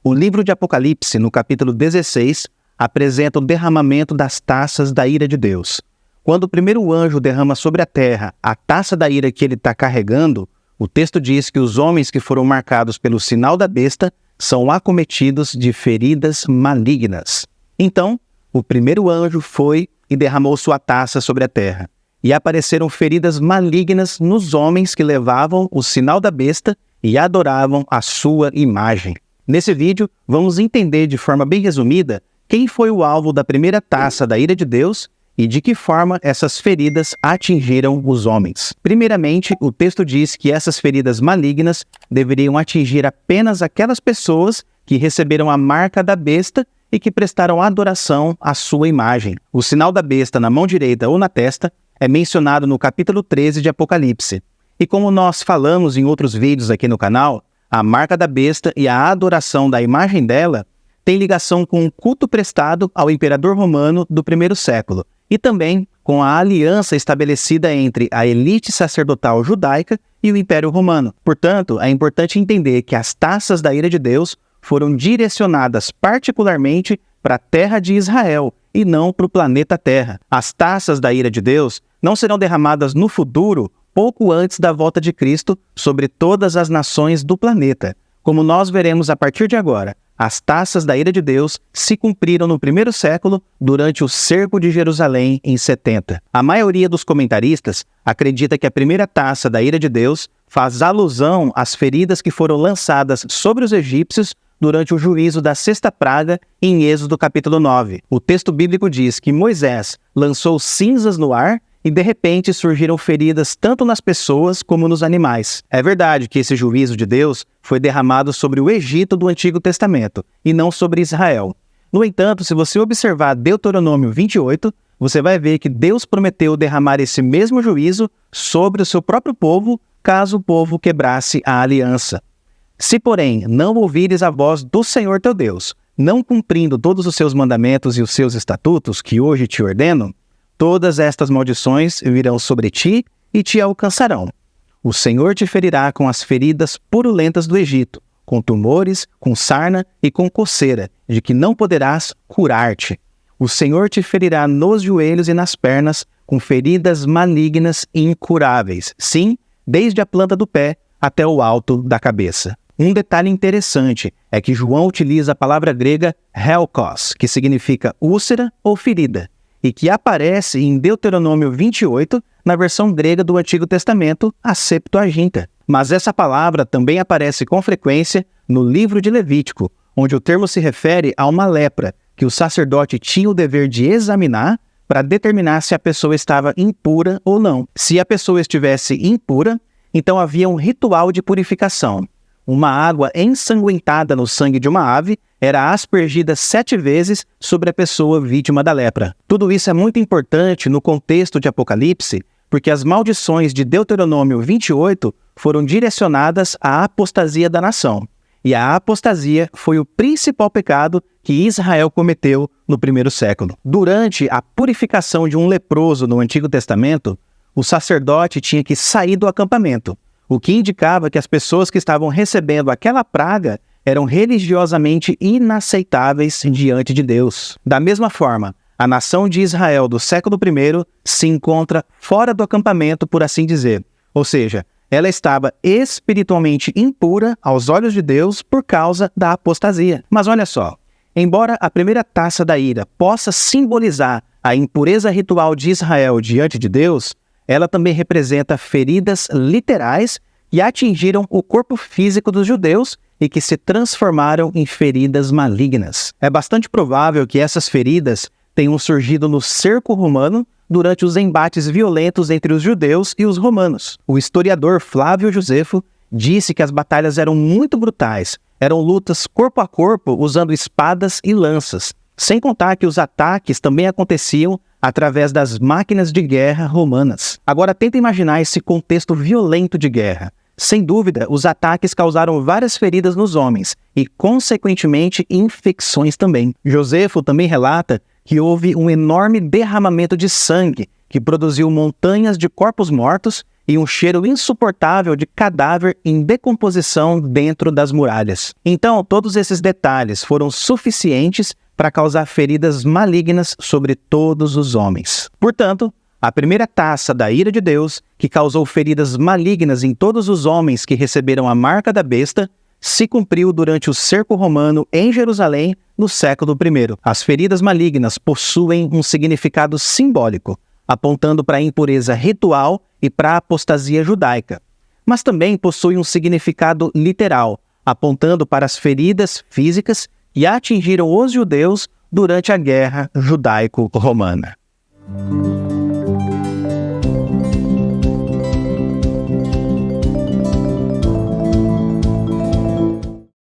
O livro de Apocalipse, no capítulo 16, apresenta o derramamento das taças da ira de Deus. Quando o primeiro anjo derrama sobre a terra a taça da ira que ele está carregando, o texto diz que os homens que foram marcados pelo sinal da besta são acometidos de feridas malignas. Então, o primeiro anjo foi e derramou sua taça sobre a terra. E apareceram feridas malignas nos homens que levavam o sinal da besta e adoravam a sua imagem. Nesse vídeo, vamos entender de forma bem resumida quem foi o alvo da primeira taça da ira de Deus e de que forma essas feridas atingiram os homens. Primeiramente, o texto diz que essas feridas malignas deveriam atingir apenas aquelas pessoas que receberam a marca da besta e que prestaram adoração à sua imagem. O sinal da besta na mão direita ou na testa é mencionado no capítulo 13 de Apocalipse. E como nós falamos em outros vídeos aqui no canal, a marca da besta e a adoração da imagem dela tem ligação com o culto prestado ao imperador romano do primeiro século e também com a aliança estabelecida entre a elite sacerdotal judaica e o Império Romano. Portanto, é importante entender que as taças da ira de Deus foram direcionadas particularmente para a terra de Israel e não para o planeta Terra. As taças da ira de Deus não serão derramadas no futuro pouco antes da volta de Cristo sobre todas as nações do planeta. Como nós veremos a partir de agora, as taças da ira de Deus se cumpriram no primeiro século durante o cerco de Jerusalém em 70. A maioria dos comentaristas acredita que a primeira taça da ira de Deus faz alusão às feridas que foram lançadas sobre os egípcios durante o juízo da sexta praga em Êxodo capítulo 9. O texto bíblico diz que Moisés lançou cinzas no ar e de repente surgiram feridas tanto nas pessoas como nos animais. É verdade que esse juízo de Deus foi derramado sobre o Egito do Antigo Testamento e não sobre Israel. No entanto, se você observar Deuteronômio 28, você vai ver que Deus prometeu derramar esse mesmo juízo sobre o seu próprio povo, caso o povo quebrasse a aliança. Se, porém, não ouvires a voz do Senhor teu Deus, não cumprindo todos os seus mandamentos e os seus estatutos que hoje te ordeno, todas estas maldições virão sobre ti e te alcançarão. O Senhor te ferirá com as feridas purulentas do Egito, com tumores, com sarna e com coceira, de que não poderás curar-te. O Senhor te ferirá nos joelhos e nas pernas, com feridas malignas e incuráveis, sim, desde a planta do pé até o alto da cabeça. Um detalhe interessante é que João utiliza a palavra grega helkos, que significa úlcera ou ferida, e que aparece em Deuteronômio 28, na versão grega do Antigo Testamento, a Septuaginta. Mas essa palavra também aparece com frequência no livro de Levítico, onde o termo se refere a uma lepra, que o sacerdote tinha o dever de examinar para determinar se a pessoa estava impura ou não. Se a pessoa estivesse impura, então havia um ritual de purificação. Uma água ensanguentada no sangue de uma ave era aspergida 7 vezes sobre a pessoa vítima da lepra. Tudo isso é muito importante no contexto de Apocalipse, porque as maldições de Deuteronômio 28 foram direcionadas à apostasia da nação. E a apostasia foi o principal pecado que Israel cometeu no primeiro século. Durante a purificação de um leproso no Antigo Testamento, o sacerdote tinha que sair do acampamento, o que indicava que as pessoas que estavam recebendo aquela praga eram religiosamente inaceitáveis diante de Deus. Da mesma forma, a nação de Israel do século I se encontra fora do acampamento, por assim dizer. Ou seja, ela estava espiritualmente impura aos olhos de Deus por causa da apostasia. Mas olha só, embora a primeira taça da ira possa simbolizar a impureza ritual de Israel diante de Deus, ela também representa feridas literais que atingiram o corpo físico dos judeus e que se transformaram em feridas malignas. É bastante provável que essas feridas tenham surgido no cerco romano durante os embates violentos entre os judeus e os romanos. O historiador Flávio Josefo disse que as batalhas eram muito brutais, eram lutas corpo a corpo usando espadas e lanças, sem contar que os ataques também aconteciam através das máquinas de guerra romanas. Agora tenta imaginar esse contexto violento de guerra. Sem dúvida, os ataques causaram várias feridas nos homens e, consequentemente, infecções também. Josefo também relata que houve um enorme derramamento de sangue que produziu montanhas de corpos mortos e um cheiro insuportável de cadáver em decomposição dentro das muralhas. Então, todos esses detalhes foram suficientes para causar feridas malignas sobre todos os homens. Portanto, a primeira taça da ira de Deus, que causou feridas malignas em todos os homens que receberam a marca da besta, se cumpriu durante o cerco romano em Jerusalém no século I. As feridas malignas possuem um significado simbólico, apontando para a impureza ritual e para a apostasia judaica. Mas também possui um significado literal, apontando para as feridas físicas que atingiram os judeus durante a guerra judaico-romana.